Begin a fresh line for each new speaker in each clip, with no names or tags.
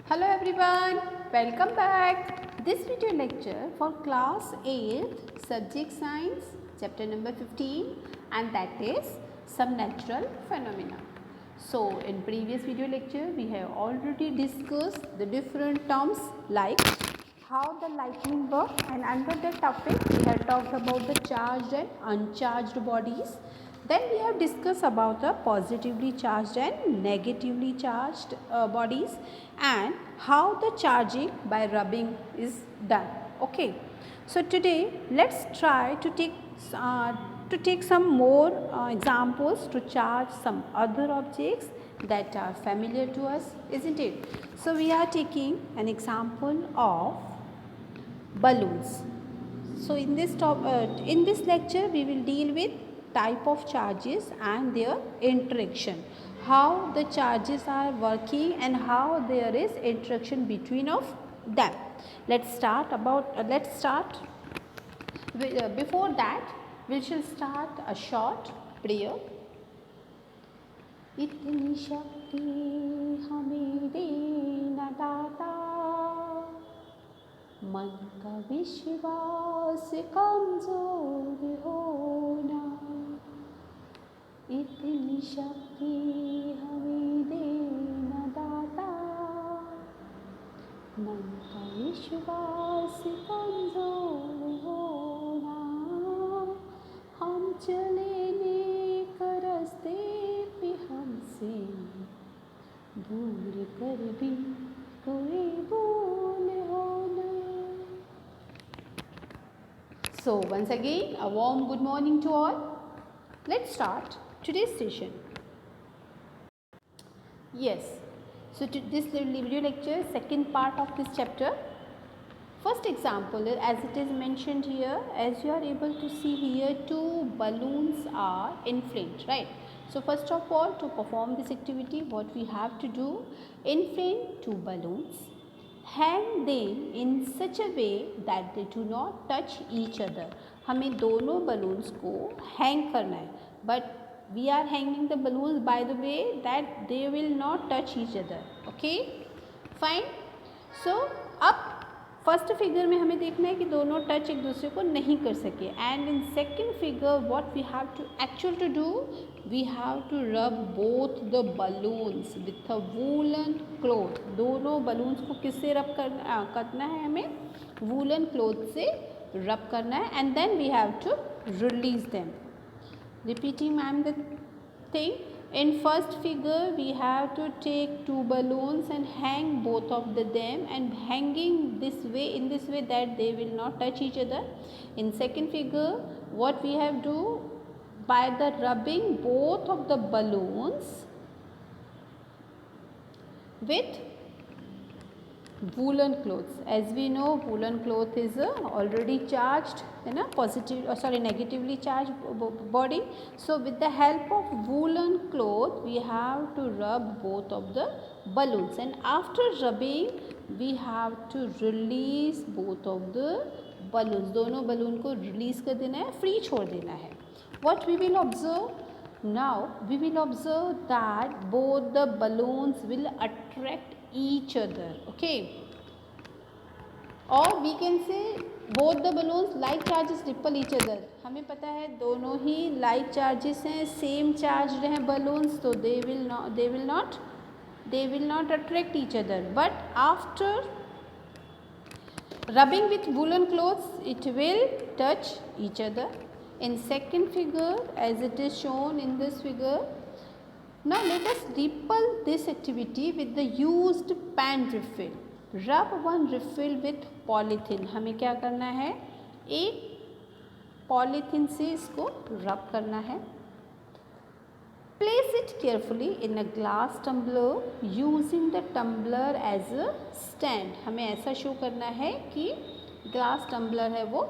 Hello everyone, welcome back. This video lecture for class 8th subject science chapter number 15 and that is some natural phenomena. So in previous video lecture we have already discussed the different terms like how the lightning works, and under that topic we have talked about the charged and uncharged bodies. Then we have discussed about the positively charged and negatively charged bodies and how the charging by rubbing is done. Okay. So today let's try to take some more examples to charge some other objects that are familiar to us, isn't it? So we are taking an example of balloons. So in this lecture we will deal with type of charges and their interaction, how the charges are working and how there is interaction between of them. Let's start. Before that we shall start a short prayer. इतनी शक्ति हमें देना दाता, मन का विश्वास कमजोर होना, इतनी शक्ति हमें देना दाता, मन का विश्वास कमजोर होना, हम चले नेक रास्ते पे हमसे दूर कर भी कोई भूल होना. So once again a warm good morning to all. Let's start today's session. Yes, so to this video lecture, second part of this chapter. First example, as it is mentioned here, as you are able to see here, two balloons are inflamed, right? So first of all, to perform this activity, what we have to do, inflate two balloons, hang them in such a way that they do not touch each other. हमें दोनों balloons को hang करना है, but we are hanging the balloons by the way that they will not touch each other. Okay, fine. So अब first figure में हमें देखना है कि दोनों टच एक दूसरे को नहीं कर सके. And in second figure what we have to actual to do, we have to rub both the balloons with a woollen cloth. दोनों बलून्स को किससे रब करना है, हमें वूलन क्लॉथ से रब करना है. And then we have to release them. Repeating ma'am the thing. In first figure we have to take two balloons and hang both of them, and hanging this way, in this way that they will not touch each other. In second figure what we have do, by the rubbing both of the balloons with woolen clothes. As we know, woolen cloth is already charged in a negatively charged body. So with the help of woolen cloth we have to rub both of the balloons, and after rubbing we have to release both of the balloons. दोनों balloon को release कर देना है, free छोड़ देना है. What we will observe now, we will observe that both the balloons will attract each other. Okay, or we can say both the balloons like charges repel each other. हमें पता है दोनों ही like charges हैं, same charged हैं balloons, तो they will not attract each other. But after rubbing with woolen clothes it will touch each other. In second figure as it is shown in this figure, now let us repel this activity with the used pen refill. Rub one refill with polythene. हमें क्या करना है, एक polythene से इसको रब करना है. Place it carefully in a glass tumbler using the tumbler as a stand. हमें ऐसा शो करना है कि ग्लास टम्बलर है वो,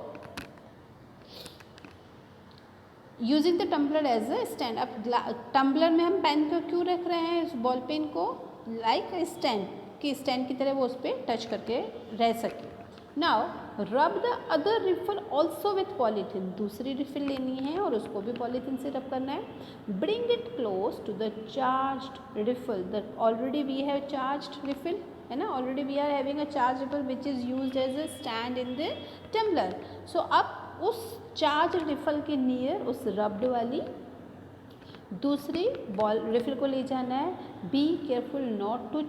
using the tumbler as a stand. अब टम्बलर में हम पेन को क्यों रख रहे हैं, उस बॉल पेन को लाइक स्टैंड, कि स्टैंड की तरह वो उस पर टच करके रह सके. नाउ रब the other refill also with polythene, दूसरी रिफिल लेनी है और उसको भी पॉलीथीन से रब करना है. Bring it close to the charged refill, the already we have charged refill है ना, already we are having a charge refill which is used as a stand in the tumbler. So अब उस charge refill के near उस rubbed वाली दूसरी ball refill को ले जाना है. Be careful not to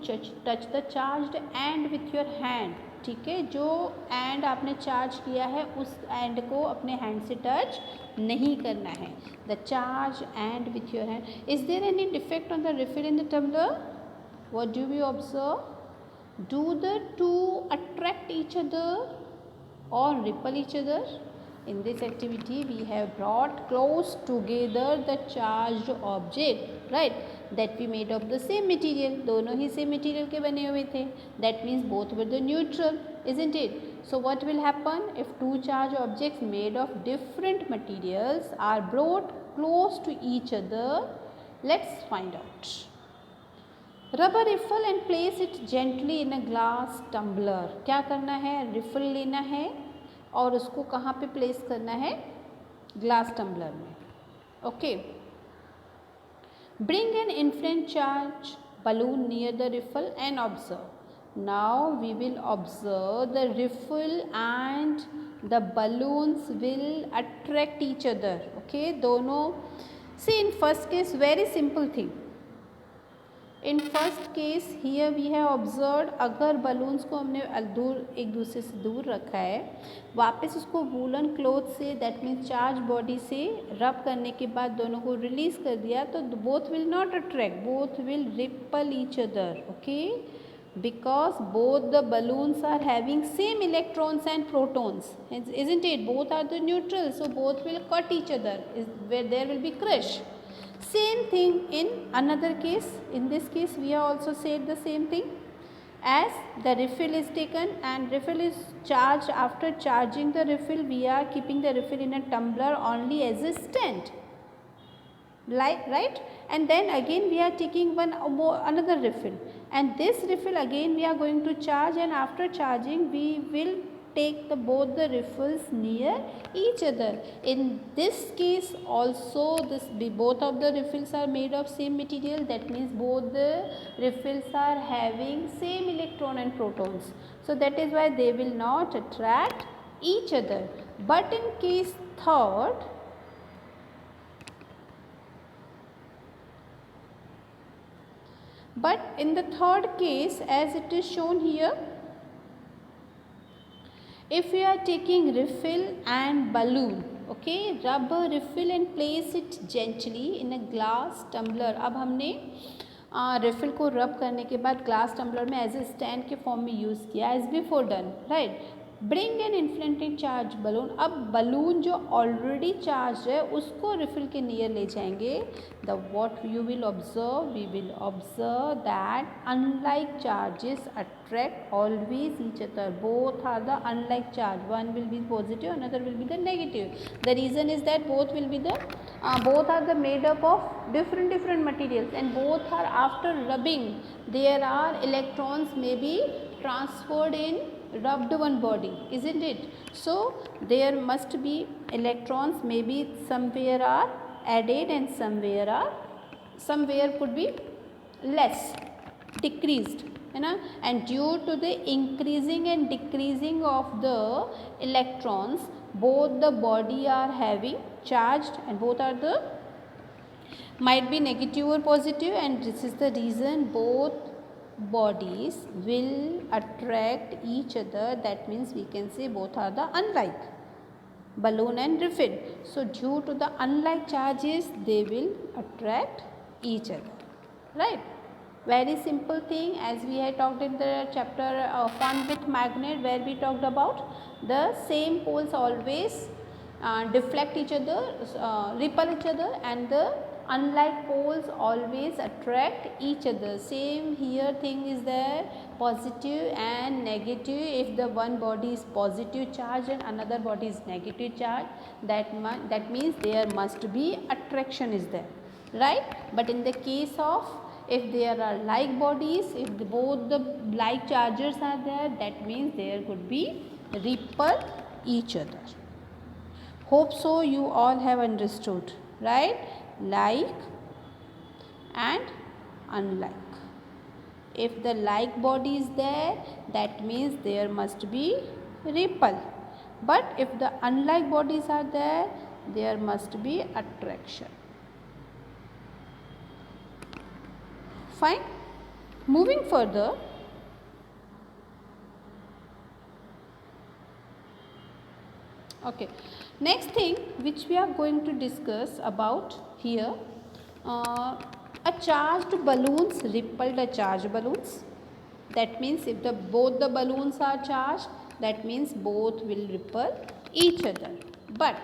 touch the charged end with your hand. ठीक है, जो एंड आपने चार्ज किया है उस एंड को अपने हैंड से टच नहीं करना है. The charge and with your hand. Is there any defect on the refill in the tumbler? What do we observe? Do the two attract each other or repel each other? In this activity we have brought close together the charged object, right, that we made of the same material. दोनों ही same material के बने हुए थे. That means both were the neutral, isn't it? So what will happen if two charged objects made of different materials are brought close to each other? Let's find out. Rub a refill and place it gently in a glass tumbler. क्या करना है? Refill लेना है और उसको कहाँ पे place करना है? ग्लास टम्बलर में. Okay. Bring an influential charge balloon near the refill and observe. Now we will observe the refill and the balloons will attract each other. Okay, दोनों. See, in first case very simple thing. In first case here we have observe, अगर balloons को हमने दूर एक दूसरे से दूर रखा है, वापस उसको woollen cloth say that means charge body से रब करने के बाद दोनों को रिलीज कर दिया, तो both will not attract, both will ripple each other. Okay, because both the balloons are having same electrons and protons, isn't it? Both are the neutral, so both will cut each other, where there will be crush. Same thing in another case. In this case we have also said the same thing. As the refill is taken and refill is charged, after charging the refill we are keeping the refill in a tumbler only as a stand, like, right? And then again we are taking another refill, and this refill again we are going to charge, and after charging we will take both the refills near each other. In this case also both of the refills are made of same material, that means both the refills are having same electron and protons, so that is why they will not attract each other. But in case third, but in the third case as it is shown here, if we are taking refill and balloon, okay, rub a refill and place it gently in a glass tumbler. अब हमने refill को रब करने के बाद glass tumbler में as a stand के form में यूज़ किया as before done, right. Bring an inflated charge balloon. अब बलून जो ऑलरेडी चार्ज है उसको रिफिल के नियर ले जाएंगे. The what you will observe, we will observe that unlike charges attract always each other. Both are the unlike charge. One will be positive, another will be the negative. The reason is that both will be the both are the made up of different materials, and both are after rubbing there are electrons may be transferred in rubbed one body, isn't it? So there must be electrons, maybe somewhere are added and somewhere could be less, decreased, है ना. And due to the increasing and decreasing of the electrons, both the body are having charged and both are the might be negative or positive, and this is the reason both bodies will attract each other. That means we can say both are the unlike, balloon and refill. So due to the unlike charges they will attract each other, right? Very simple thing, as we had talked in the chapter fun with magnet, where we talked about the same poles always deflect each other, repel each other, and the unlike poles always attract each other. Same here thing is there, positive and negative. If the one body is positive charge and another body is negative charge, that means there must be attraction is there, right? But in the case of if there are like bodies, if both the like charges are there, that means there could be repel each other. Hope so you all have understood, right? Like and unlike. If the like body is there, that means there must be repel. But if the unlike bodies are there must be attraction. Fine. Moving further, okay, next thing which we are going to discuss about here, a charged balloons repelled a charged balloons. That means if both the balloons are charged, that means both will repel each other. But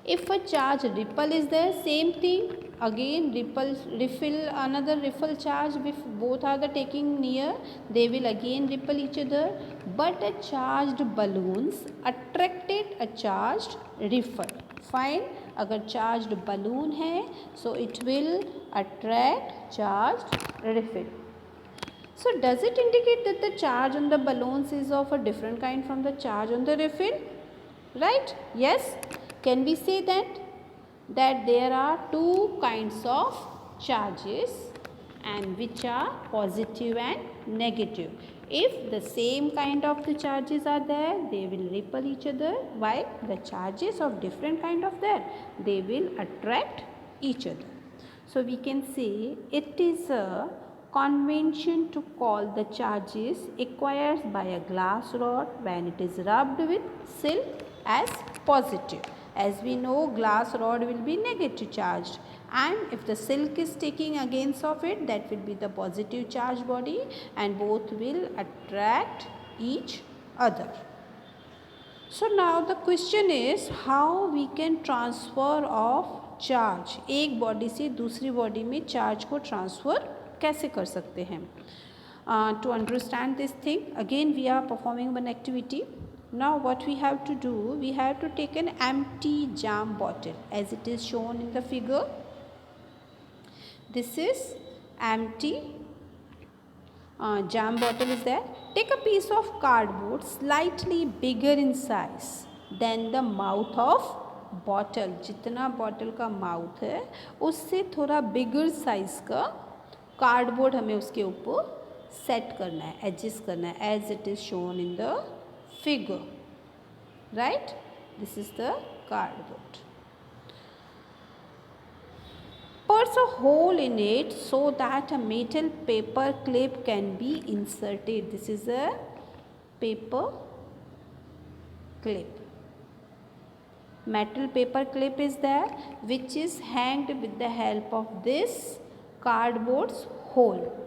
if a charge repel is there, same thing again, refill another repel charge. If both are the taking near, they will again repel each other. But a charged balloons attracted a charged repel. Fine. अगर charged balloon है, so it will attract charged repel. So does it indicate that the charge on the balloons is of a different kind from the charge on the refill? Right? Yes. Can we say that there are two kinds of charges and which are positive and negative. If the same kind of the charges are there, they will repel each other, while the charges of different kind of there, they will attract each other. So we can say it is a convention to call the charges acquired by a glass rod when it is rubbed with silk as positive. As we know, glass rod will be negative charged, and if the silk is taking against of it, that will be the positive charged body, and both will attract each other. So now the question is how we can transfer of charge. एक body से दूसरी body में charge को transfer कैसे कर सकते हैं? To understand this thing, again we are performing one activity. Now what we have to do, we have to take an empty jam bottle as it is shown in the figure. This is empty jam bottle is there. Take a piece of cardboard slightly bigger in size than the mouth of bottle. जितना bottle का mouth है उससे थोड़ा bigger size का cardboard हमें उसके ऊपर set करना है, adjust करना है as it is shown in the figure. Right? This is the cardboard. Put a hole in it so that a metal paper clip can be inserted. This is a paper clip. Metal paper clip is there which is hanged with the help of this cardboard's hole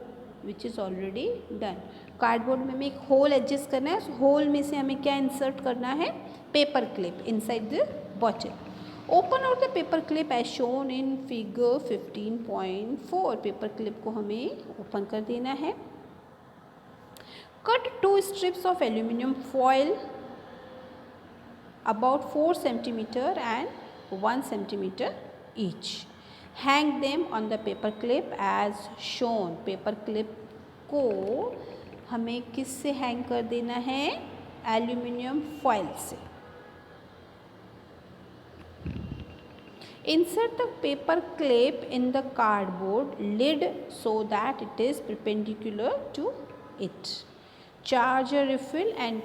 which is already done. Cardboard में हमें एक whole adjust करना है, उस whole में से हमें क्या इंसर्ट करना है? Paper clip inside the bottle. Open out the paper clip as shown in figure 15.4. Paper clip को हमें ओपन कर देना है. Cut 2 strips of aluminium foil about 4 centimeter and 1 centimeter each. Hang them on the paper clip as shown. Paper clip को हमें किस से hang कर देना है? एल्यूमिनियम फॉयल से. Insert the paper clip in the cardboard lid so that it is perpendicular to it. Charge a refill and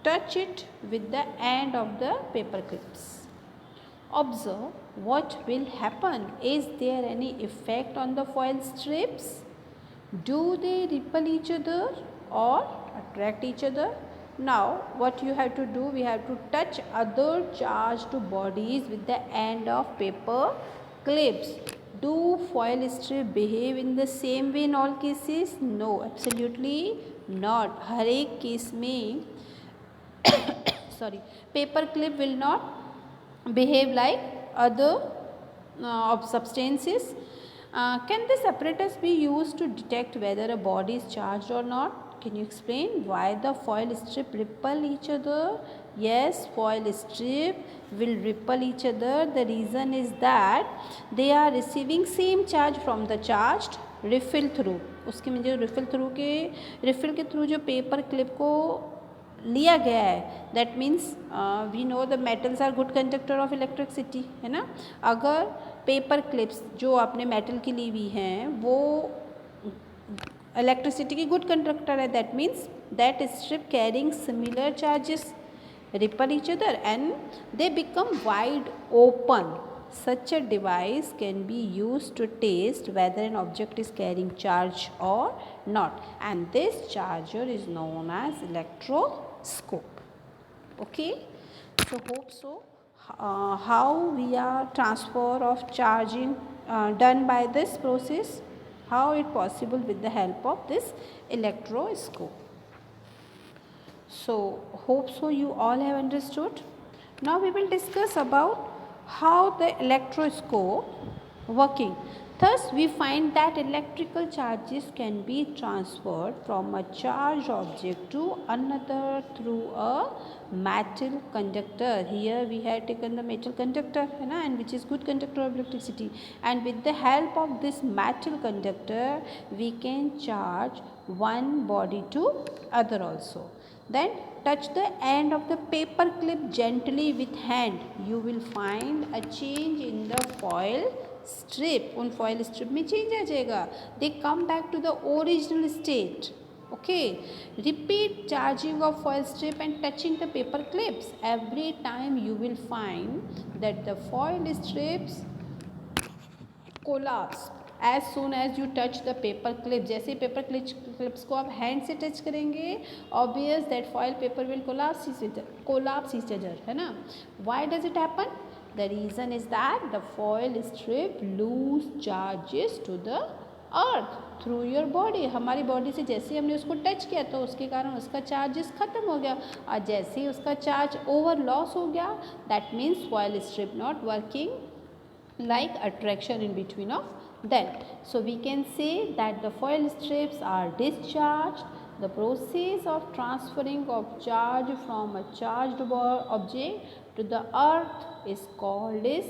touch it with the end of the paper clips. Observe what will happen. Is there any effect on the foil strips? Do they repel each other or attract each other? Now what you have to do, we have to touch other charged bodies with the end of paper clips. Do foil strip behave in the same way in all cases? No, absolutely not. हर एक case में paper clip will not behave like other of substances. Can this apparatus be used to detect whether a body is charged or not? Can you explain why the foil strip repel each other? Yes, foil strip will repel each other. The reason is that they are receiving same charge from the charged refill through. उसके में जो refill के through जो paper clip को लिया गया है, that means we know the metals are good conductor of electricity, है ना। अगर पेपर क्लिप्स जो आपने मेटल की ली हुई हैं वो इलेक्ट्रिसिटी की गुड कंडक्टर है, that means that strip carrying similar charges repel each other and they become wide open. Such a device can be used to test whether an object is carrying charge or not, and this charger is known as electroscope. Okay, so hope so. How we are transfer of charging done by this process, how it possible with the help of this electroscope. So hope so you all have understood. Now we will discuss about how the electroscope working. Thus we find that electrical charges can be transferred from a charged object to another through a metal conductor. Here we have taken the metal conductor, and which is good conductor of electricity, and with the help of this metal conductor we can charge one body to other also. Then touch the end of the paper clip gently with hand. You will find a change in the foil strip. उन foil strip में change आ जाएगा. They come back to the original state. Okay. Repeat charging of foil strip and touching the paper clips. Every time you will find that the foil strips collapse as soon as you touch the paper clip. जैसे ही paper clips को आप hand से touch करेंगे, obvious that foil paper will collapse each other, है ना. Why does it happen? The reason is that the foil strip lose charges to the earth through your body. हमारी body से जैसे ही हमने उसको टच किया तो उसके कारण उसका चार्जेस ख़त्म हो गया, और जैसे ही उसका चार्ज ओवर लॉस हो गया, that means foil strip not working like attraction in between of them. So we can say that the foil strips are discharged. The process of transferring of charge from a charged object to the earth is called is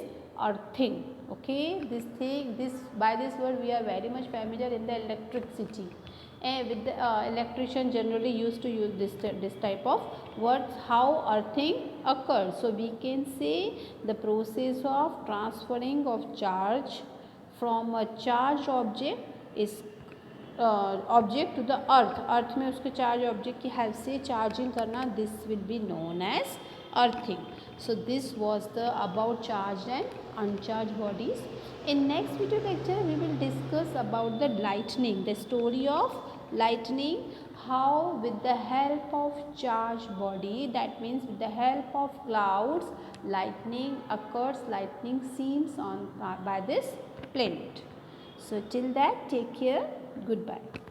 earthing. Okay, this by this word we are very much familiar in the electricity. And with the electrician generally used to use this type of words, how earthing occurs. So we can say the process of transferring of charge from a charged object is object to the earth में उसके charge object की help से charging करना, this will be known as earthing. So this was the about charged and uncharged bodies. In next video lecture we will discuss about the lightning, the story of lightning, how with the help of charged body, that means with the help of clouds, lightning occurs, lightning scenes on by this planet. So till that, take care, goodbye.